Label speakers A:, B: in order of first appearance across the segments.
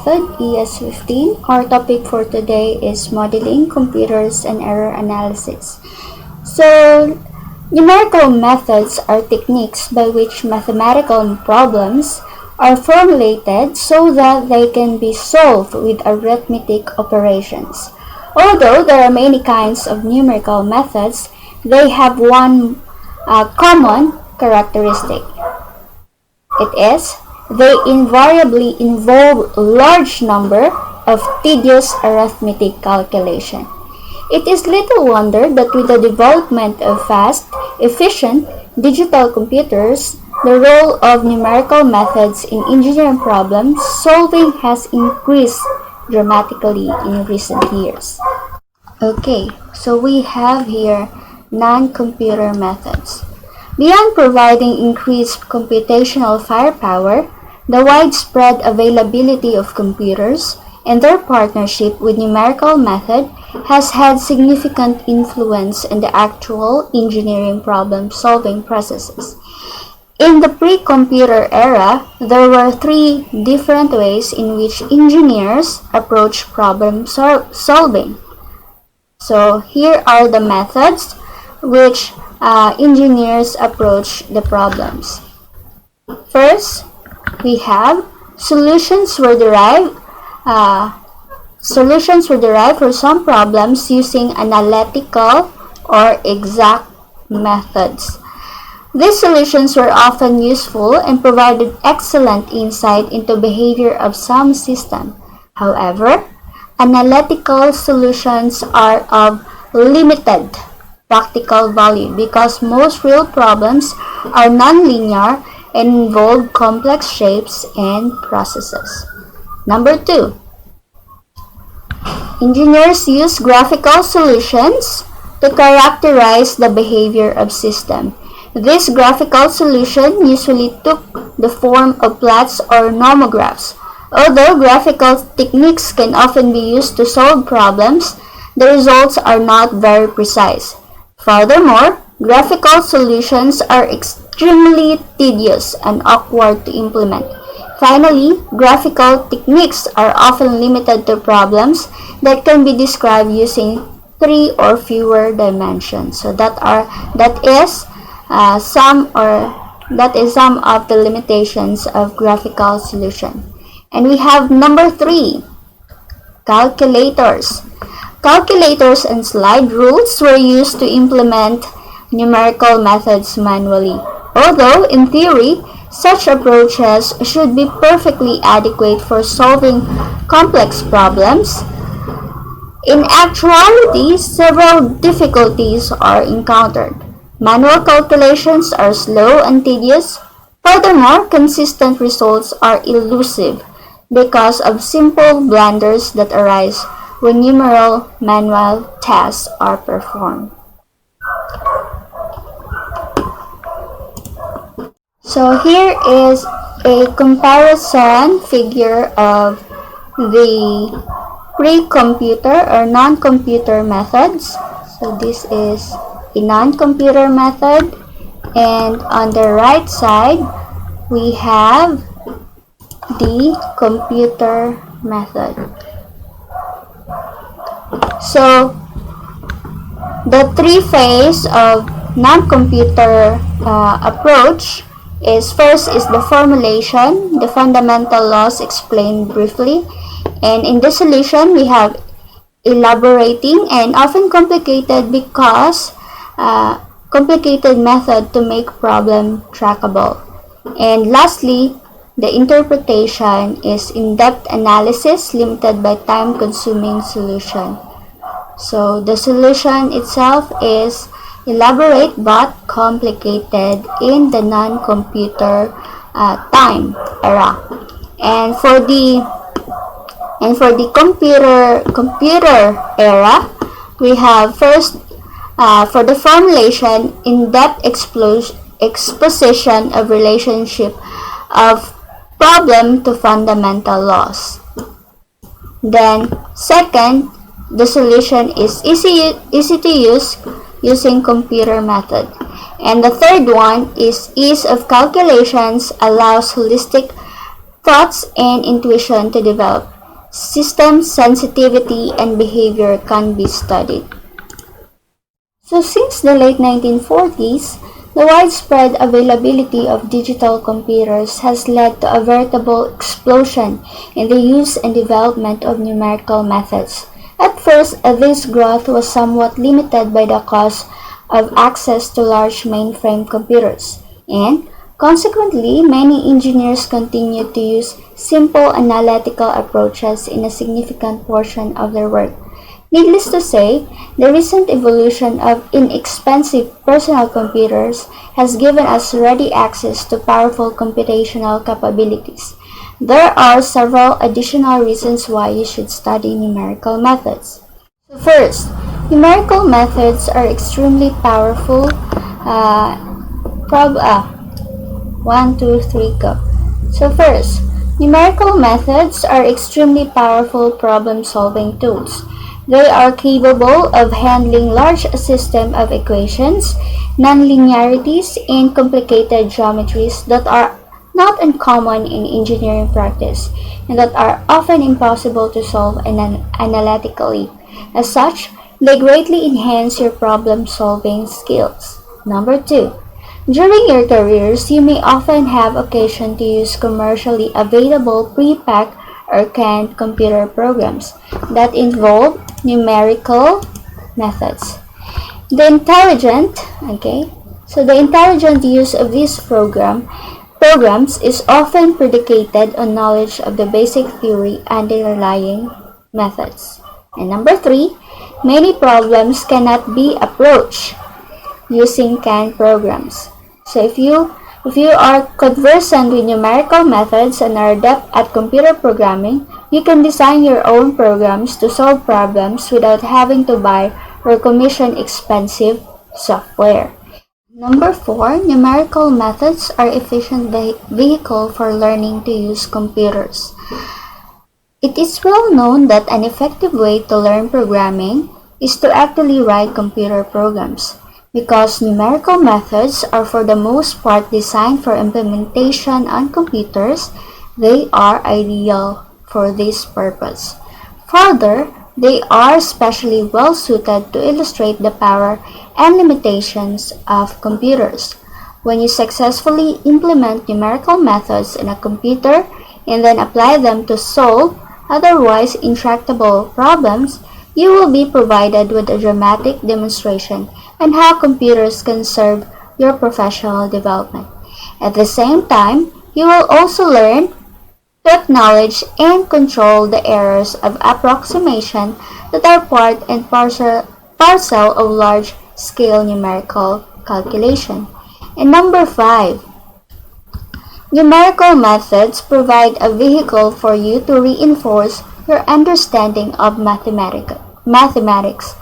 A: method, ES15. Our topic for today is modeling, computers, and error analysis. So, numerical methods are techniques by which mathematical problems are formulated so that they can be solved with arithmetic operations. Although there are many kinds of numerical methods, they have one common characteristic. It is, they invariably involve a large number of tedious arithmetic calculation. It is little wonder that with the development of fast, efficient digital computers, the role of numerical methods in engineering problem solving has increased dramatically in recent years. Okay, so we have here non-computer methods. Beyond providing increased computational firepower, the widespread availability of computers and their partnership with numerical method has had significant influence in the actual engineering problem-solving processes. In the pre-computer era, there were three different ways in which engineers approach problem solving. So here are the methods which engineers approach the problems. First, we have solutions were derived for some problems using analytical or exact methods. These solutions were often useful and provided excellent insight into behavior of some system. However, analytical solutions are of limited practical value because most real problems are nonlinear and involve complex shapes and processes. Number 2. Engineers use graphical solutions to characterize the behavior of system. This graphical solution usually took the form of plots or nomographs. Although graphical techniques can often be used to solve problems, the results are not very precise. Furthermore, graphical solutions are extremely tedious and awkward to implement. Finally, graphical techniques are often limited to problems that can be described using 3 or fewer dimensions. So that is some of the limitations of graphical solution. And we have number 3, calculators. Calculators and slide rules were used to implement numerical methods manually. Although, in theory, such approaches should be perfectly adequate for solving complex problems, in actuality, several difficulties are encountered. Manual calculations are slow and tedious. Furthermore, consistent results are elusive because of simple blunders that arise when numeral manual tasks are performed. So here is a comparison figure of the pre-computer or non-computer methods. So this is a non-computer method, and on the right side we have the computer method. So the three-phase of non-computer approach is first is the formulation, the fundamental laws explained briefly, and in the solution we have elaborating and often complicated because complicated method to make problem trackable. And lastly, the interpretation is in-depth analysis limited by time-consuming solution. So the solution itself is elaborate but complicated in the non-computer time era. And for the computer era, we have first for the formulation, in-depth exposition of relationship of problem to fundamental laws. Then second, the solution is easy to use using computer method. And the third one is ease of calculations allows holistic thoughts and intuition to develop. system sensitivity and behavior can be studied. So since the late 1940s, the widespread availability of digital computers has led to a veritable explosion in the use and development of numerical methods. At first, this growth was somewhat limited by the cost of access to large mainframe computers, and consequently, many engineers continued to use simple analytical approaches in a significant portion of their work. Needless to say, the recent evolution of inexpensive personal computers has given us ready access to powerful computational capabilities. There are several additional reasons why you should study numerical methods. So first, numerical methods are extremely powerful. 1, 2, 3, go. So first, numerical methods are extremely powerful problem-solving tools. They are capable of handling large systems of equations, nonlinearities, and complicated geometries that are not uncommon in engineering practice and that are often impossible to solve analytically. As such, they greatly enhance your problem-solving skills. Number 2. During your careers, you may often have occasion to use commercially available pre-packed or canned computer programs that involve numerical methods. The intelligent use of these programs is often predicated on knowledge of the basic theory underlying methods. And number 3, many problems cannot be approached using canned programs. So if you are conversant with numerical methods and are adept at computer programming, you can design your own programs to solve problems without having to buy or commission expensive software. Number 4, numerical methods are efficient vehicle for learning to use computers. It is well known that an effective way to learn programming is to actually write computer programs. Because numerical methods are for the most part designed for implementation on computers, they are ideal for this purpose. Further, they are especially well suited to illustrate the power and limitations of computers. When you successfully implement numerical methods in a computer and then apply them to solve otherwise intractable problems, you will be provided with a dramatic demonstration on how computers can serve your professional development. At the same time, you will also learn to acknowledge and control the errors of approximation that are part and parcel of large-scale numerical calculation. And number 5, numerical methods provide a vehicle for you to reinforce your understanding of mathematics.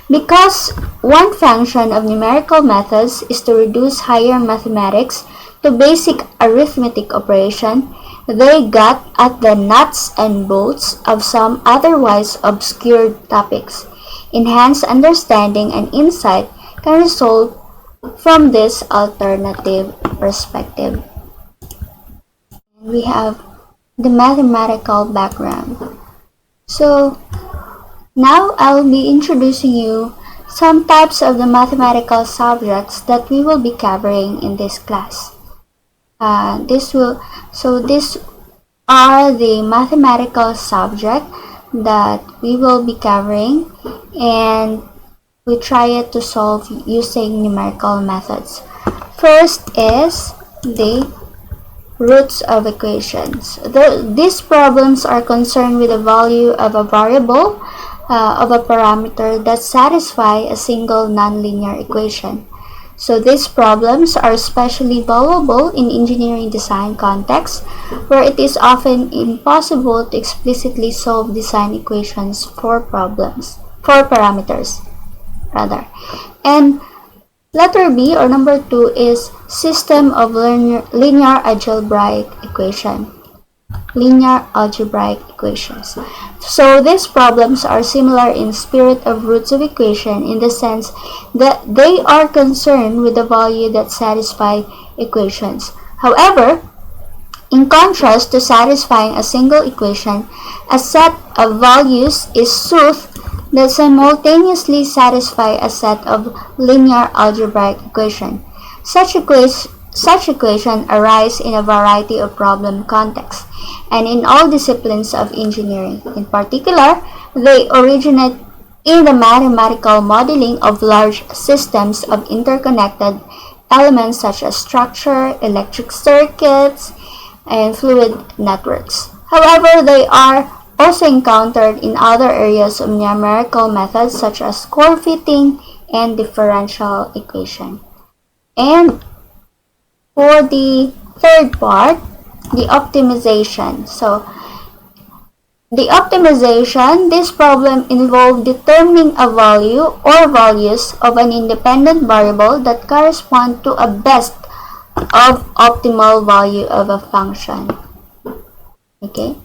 A: Because one function of numerical methods is to reduce higher mathematics to basic arithmetic operation, they got at the nuts and bolts of some otherwise obscure topics. Enhanced understanding and insight can result from this alternative perspective. We have the mathematical background. So now I'll be introducing you some types of the mathematical subjects that we will be covering in this class. These are the mathematical subject that we will be covering, and we try it to solve using numerical methods. First is the roots of equations. These problems are concerned with the value of a variable of a parameter that satisfy a single nonlinear equation. So these problems are especially valuable in engineering design contexts, where it is often impossible to explicitly solve design equations for parameters. And letter B, or number 2, is system of linear algebraic equations. So these problems are similar in spirit of roots of equation in the sense that they are concerned with the value that satisfy equations. However, In contrast to satisfying a single equation, a set of values is soothed that simultaneously satisfy a set of linear algebraic equations. Such equations arise in a variety of problem contexts and in all disciplines of engineering. In particular, they originate in the mathematical modeling of large systems of interconnected elements such as structure, electric circuits, and fluid networks. However, they are also encountered in other areas of numerical methods such as curve fitting and differential equation. And for the third part, the optimization. So, the optimization, this problem involves determining a value or values of an independent variable that correspond to a best of optimal value of a function. Okay.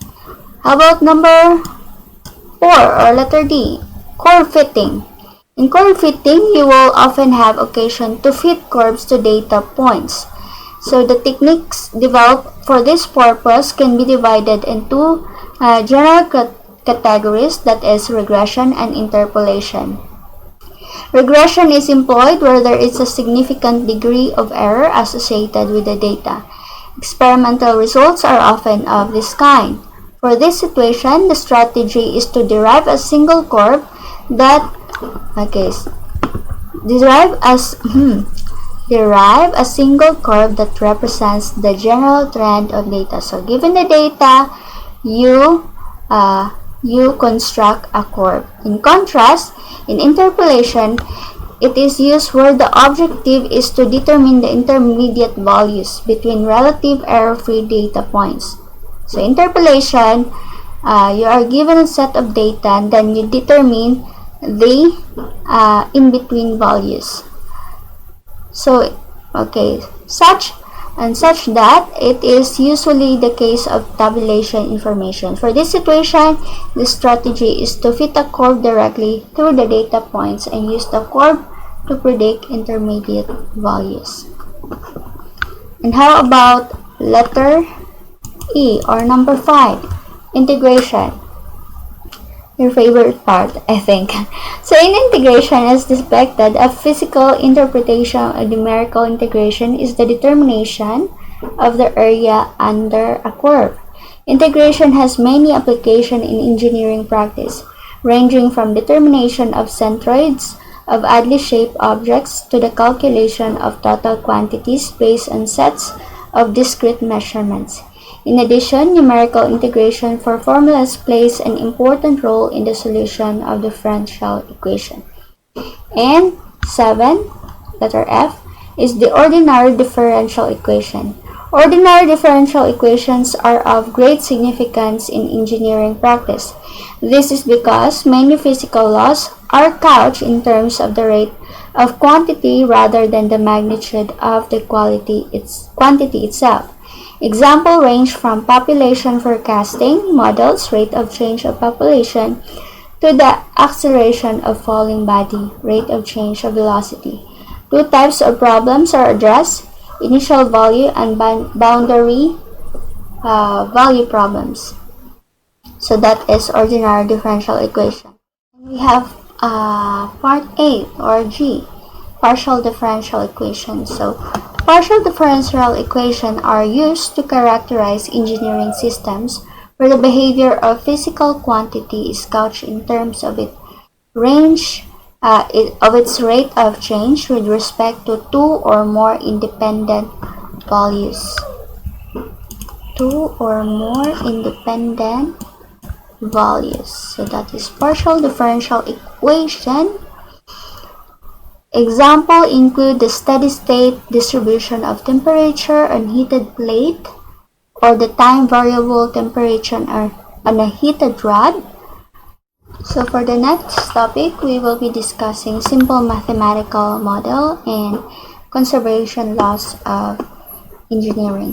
A: How about number 4 or letter D? Curve fitting. In curve fitting, you will often have occasion to fit curves to data points. So the techniques developed for this purpose can be divided into general categories, that is regression and interpolation. Regression is employed where there is a significant degree of error associated with the data. Experimental results are often of this kind. For this situation, the strategy is to derive a single curve that derive a single curve that represents the general trend of data. So given the data, you construct a curve. In contrast, in interpolation, it is used where the objective is to determine the intermediate values between relative error-free data points. So interpolation, you are given a set of data and then you determine the in-between values. So, such that it is usually the case of tabulation information. For this situation, the strategy is to fit a curve directly through the data points and use the curve to predict intermediate values. And how about letter E or number 5, integration? Your favorite part, I think. So in integration, as expected, a physical interpretation of numerical integration is the determination of the area under a curve. Integration has many applications in engineering practice, ranging from determination of centroids of oddly shaped objects to the calculation of total quantities based on sets of discrete measurements. In addition, numerical integration for formulas plays an important role in the solution of differential equation. And 7, letter F, is the ordinary differential equation. Ordinary differential equations are of great significance in engineering practice. This is because many physical laws are couched in terms of the rate of quantity rather than the magnitude of the quantity itself. Examples range from population forecasting models, rate of change of population, to the acceleration of falling body, rate of change of velocity. Two types of problems are addressed: initial value and boundary value problems. So that is ordinary differential equation. We have part 8 or G, partial differential equations. So partial differential equations are used to characterize engineering systems where the behavior of physical quantity is couched in terms of its rate of change with respect to two or more independent values. So that is partial differential equation. Examples include the steady-state distribution of temperature on heated plate or the time variable temperature on a heated rod. So for the next topic, we will be discussing simple mathematical model and conservation laws of engineering.